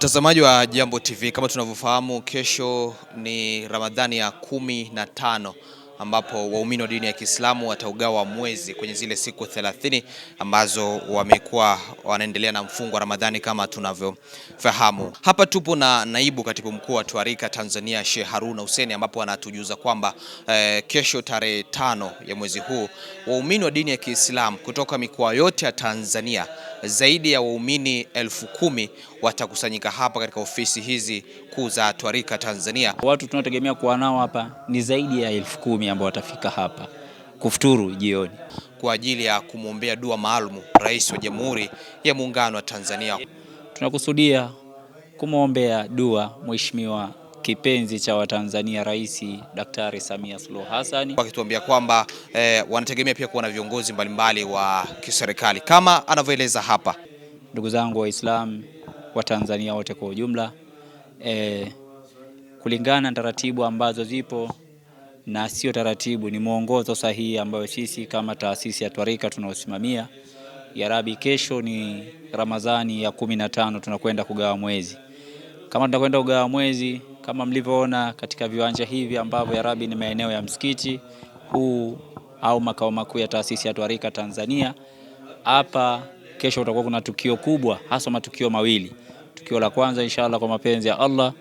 Mtazamaji wa Jambo TV, kama tunavyofahamu, kesho ni Ramadhani ya 15 ambapo waumini wa dini ya Kiislamu wataugawa mwezi kwenye zile siku 30 ambazo wamekuwa wanaendelea na mfungo wa Ramadhani kama tunavyofahamu. Hapa tupo na naibu katibu mkuu wa Twarika Tanzania Sheikh Haruna Hussein, ambapo anatujuza kwamba kesho tarehe 5 ya mwezi huu waumini wa dini ya Kiislamu kutoka mikoa yote ya Tanzania zaidi ya waumini 10,000 watakusanyika hapa katika ofisi hizi kuu za Twarika Tanzania. Watu tunategemea kuwa nao hapa ni zaidi ya 10,000 ambao watafika hapa kufuturu jioni kwa ajili ya kumwombea dua maalum Rais wa Jamhuri ya Muungano wa Tanzania. Tunakusudia kumwombea dua Mheshimiwa kipenzi cha Watanzania, Rais Daktari Samia Suluhu Hassan, wakituambia kwamba wanategemea pia kuwa na viongozi mbalimbali wa kiserikali kama anavyoeleza hapa. Ndugu zangu Waislamu wa Tanzania wote kwa ujumla, kulingana na taratibu ambazo zipo na sio taratibu, ni mwongozo sahihi ambayo sisi kama taasisi ya Twarika tunaosimamia. Ya Rabbi, kesho ni Ramadhani ya 15, tunakwenda kugawa mwezi. Kama tunakwenda kugawa mwezi, kama mlivyoona katika viwanja hivi ambavyo ya Rabbi ni maeneo ya msikiti huu au makao makuu ya taasisi ya Twarika Tanzania, hapa kesho utakuwa kuna tukio kubwa, hasa matukio mawili. Tukio la kwanza, inshallah kwa mapenzi ya Allah,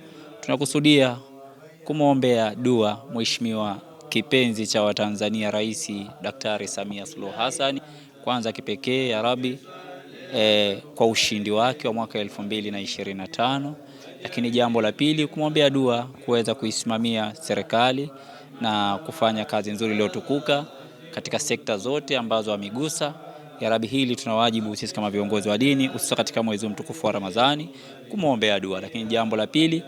tunakusudia kumwombea dua Mheshimiwa kipenzi cha Watanzania, Rais Daktari Samia Suluhu Hassan, kwanza kipekee ya Rabbi kwa ushindi wake wa mwaka 2025, lakini jambo la pili kumwombea dua kuweza kuisimamia serikali na kufanya kazi nzuri iliyotukuka katika sekta zote ambazo amegusa. Ya Rabbi, hili tunawajibu sisi kama viongozi wa dini, hususa katika mwezi mtukufu wa Ramadhani, kumwombea dua. Lakini jambo la pili,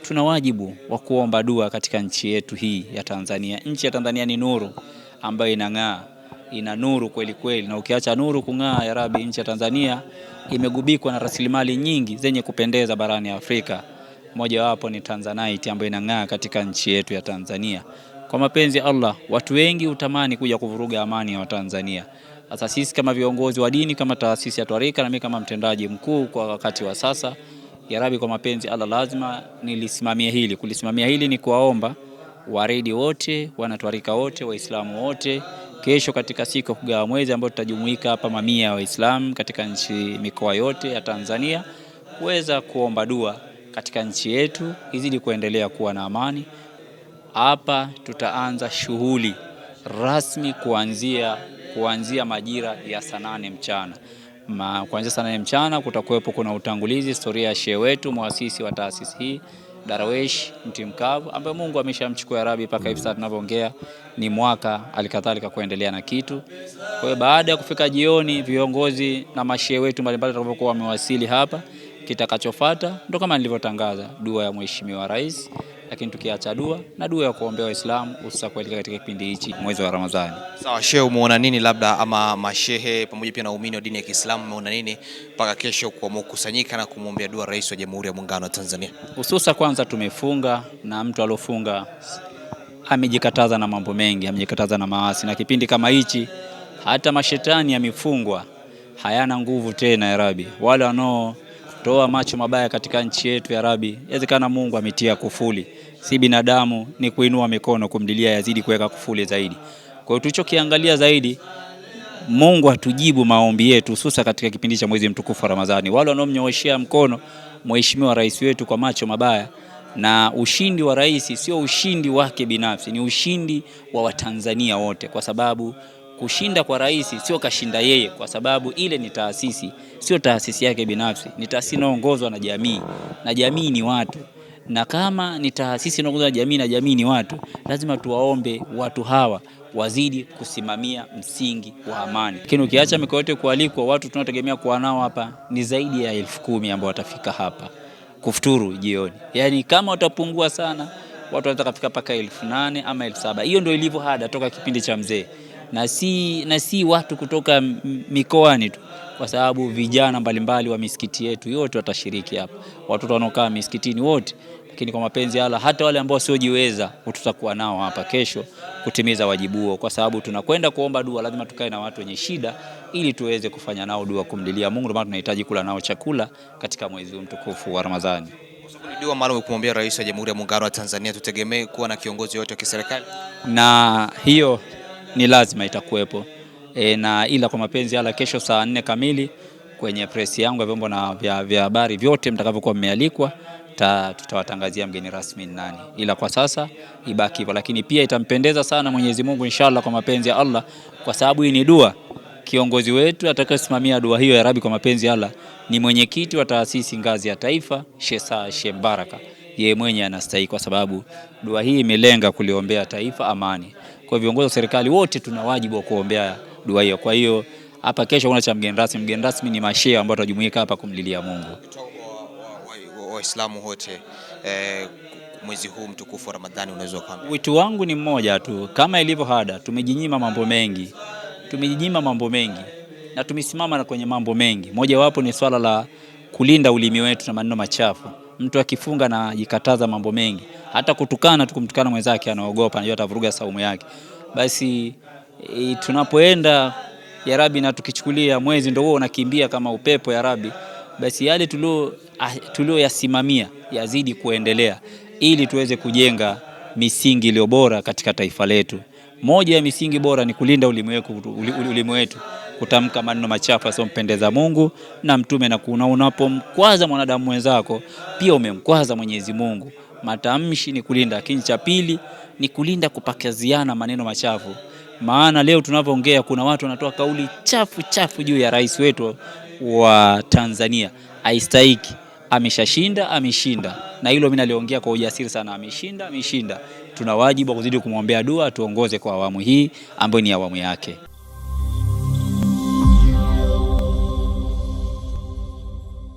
tuna wajibu wa kuomba dua katika nchi yetu hii ya Tanzania. Nchi ya Tanzania ni nuru ambayo inang'aa, ina nuru kweli kweli, na ukiacha nuru kung'aa, ya Rabbi, nchi ya Tanzania imegubikwa na rasilimali nyingi zenye kupendeza barani Afrika. Moja wapo ni Tanzanite ambayo inang'aa katika nchi yetu ya Tanzania. Kwa mapenzi ya Allah, watu wengi utamani kuja kuvuruga amani ya Watanzania. Sasa sisi kama viongozi wa dini, kama taasisi ya Twarika, na mimi kama mtendaji mkuu kwa wakati wa sasa, ya Rabbi, kwa mapenzi Allah lazima nilisimamia hili. Kulisimamia hili ni kuwaomba waredi wote, wanatwarika wote, Waislamu wote, kesho katika siku kugawa mwezi ambao tutajumuika hapa mamia ya Waislamu katika nchi mikoa yote ya Tanzania, kuweza kuomba dua katika nchi yetu izidi kuendelea kuwa na amani. Hapa tutaanza shughuli rasmi kuanzia majira ya saa 8 mchana. Kuanzia saa 8 mchana kutakuwepo kuna utangulizi, historia ya shehe wetu, muasisi wa taasisi hii, Darwesh Mtimkavu, ambaye Mungu ameshamchukua ya Rabbi mpaka hivi sasa tunavyoongea ni mwaka, alikadhalika kuendelea na kitu. Kwa hiyo baada ya kufika jioni, viongozi na mashehe wetu mbalimbali watakapokuwa wamewasili hapa, kitakachofuata ndo kama nilivyotangaza, dua ya Mheshimiwa Rais, lakini tukiacha dua na dua ya kuombea Waislamu hususa kuelekea katika kipindi hichi mwezi wa Ramadhani. Sawa shehe, umeona nini labda ama mashehe pamoja pia na waumini wa dini ya Kiislamu umeona nini mpaka kesho kukusanyika na kumwombea dua Rais wa Jamhuri ya Muungano wa Tanzania? Hususa kwanza tumefunga, na mtu alofunga amejikataza na mambo mengi, amejikataza na maasi, na kipindi kama hichi hata mashetani yamefungwa, hayana nguvu tena ya Rabbi. Wale wanaotoa macho mabaya katika nchi yetu ya Rabbi, inawezekana Mungu ametia kufuli, si binadamu, ni kuinua mikono kumdilia yazidi kuweka kufuli zaidi. Kwa hiyo tulichokiangalia zaidi, Mungu atujibu maombi yetu hususa katika kipindi cha mwezi mtukufu wa Ramadhani. Wale wanaomnyooshia mkono Mheshimiwa Rais wetu kwa macho mabaya, na ushindi wa rais sio ushindi wake binafsi, ni ushindi wa Watanzania wote, kwa sababu kushinda kwa rais sio kashinda yeye, kwa sababu ile ni taasisi, sio taasisi yake binafsi, ni taasisi inayoongozwa na jamii, na jamii ni watu. Na kama ni taasisi inayoongozwa na jamii na jamii ni watu, lazima tuwaombe watu hawa wazidi kusimamia msingi wa amani. Lakini ukiacha mikoa yote kualikwa, watu tunategemea kuwa nao hapa ni zaidi ya 10,000 ambao watafika hapa kufuturu jioni. Yaani kama watapungua sana, watu wanataka kufika paka 8,000 ama 7,000. Hiyo ndio ilivyo hada toka kipindi cha mzee. Na si watu kutoka mikoani tu, kwa sababu vijana mbalimbali wa misikiti yetu yote watashiriki hapa. Watoto wanaokaa misikitini wote. Lakini kwa mapenzi ya Allah, hata wale ambao siojiweza tutakuwa nao hapa kesho kutimiza wajibu huo, kwa sababu tunakwenda kuomba dua, lazima tukae na watu wenye shida ili tuweze kufanya nao dua kumlilia Mungu. Maana tunahitaji kula nao chakula katika mwezi mtukufu wa Ramadhani. Dua maalum kumwombea Rais wa Jamhuri ya Muungano wa Tanzania, tutegemee kuwa na kiongozi wote wa kiserikali, na hiyo ni lazima itakuwepo. Na ila kwa mapenzi ya Allah, kesho saa 4 kamili kwenye press yangu ya vyombo na vya habari vyote mtakavyokuwa mmealikwa, tutawatangazia mgeni rasmi nani, ila kwa sasa ibaki hivyo. Lakini pia itampendeza sana Mwenyezi Mungu inshallah, kwa mapenzi ya Allah, kwa sababu hii ni dua. Kiongozi wetu atakayesimamia dua hiyo ya Rabbi kwa mapenzi ya Allah ni mwenyekiti wa taasisi ngazi ya taifa, Sheikh Baraka. Yeye mwenye anastahili, kwa sababu dua hii imelenga kuliombea taifa amani. Kwa viongozi wa serikali wote tuna wajibu wa kuombea dua hiyo. Kwa hiyo hapa kesho kuna cha mgeni rasmi. Mgeni rasmi ni mashehe ambao watajumuika hapa kumlilia Mungu. Waislamu wote mwezi huu mtukufu wa Ramadhani, unaweza kuambia? Wito wangu ni mmoja tu, kama ilivyo ada, tumejinyima mambo mengi na tumesimama kwenye mambo mengi. Moja wapo ni swala la kulinda ulimi wetu na maneno machafu. Mtu akifunga na jikataza mambo mengi, hata kutukana tu, kumtukana mwenzake anaogopa, anajua atavuruga saumu yake. Basi tunapoenda ya Rabbi, na tukichukulia mwezi ndio huo unakimbia kama upepo ya Rabbi, basi yale tulio yasimamia yazidi kuendelea, ili tuweze kujenga misingi iliyo bora katika taifa letu. Moja ya misingi bora ni kulinda ulimi wetu, kutamka maneno machafu yasiyompendeza Mungu na mtume, na unapomkwaza mwanadamu mwenzako pia umemkwaza Mwenyezi Mungu. Matamshi ni kulinda. Lakini cha pili ni kulinda kupakaziana maneno machafu. Maana leo tunavyoongea kuna watu wanatoa kauli chafu juu ya rais wetu wa Tanzania. Haistahiki. Ameshinda. Na hilo mimi naliongea kwa ujasiri sana. Ameshinda. Tuna wajibu wa kuzidi kumwombea dua, tuongoze kwa awamu hii ambayo ni awamu yake.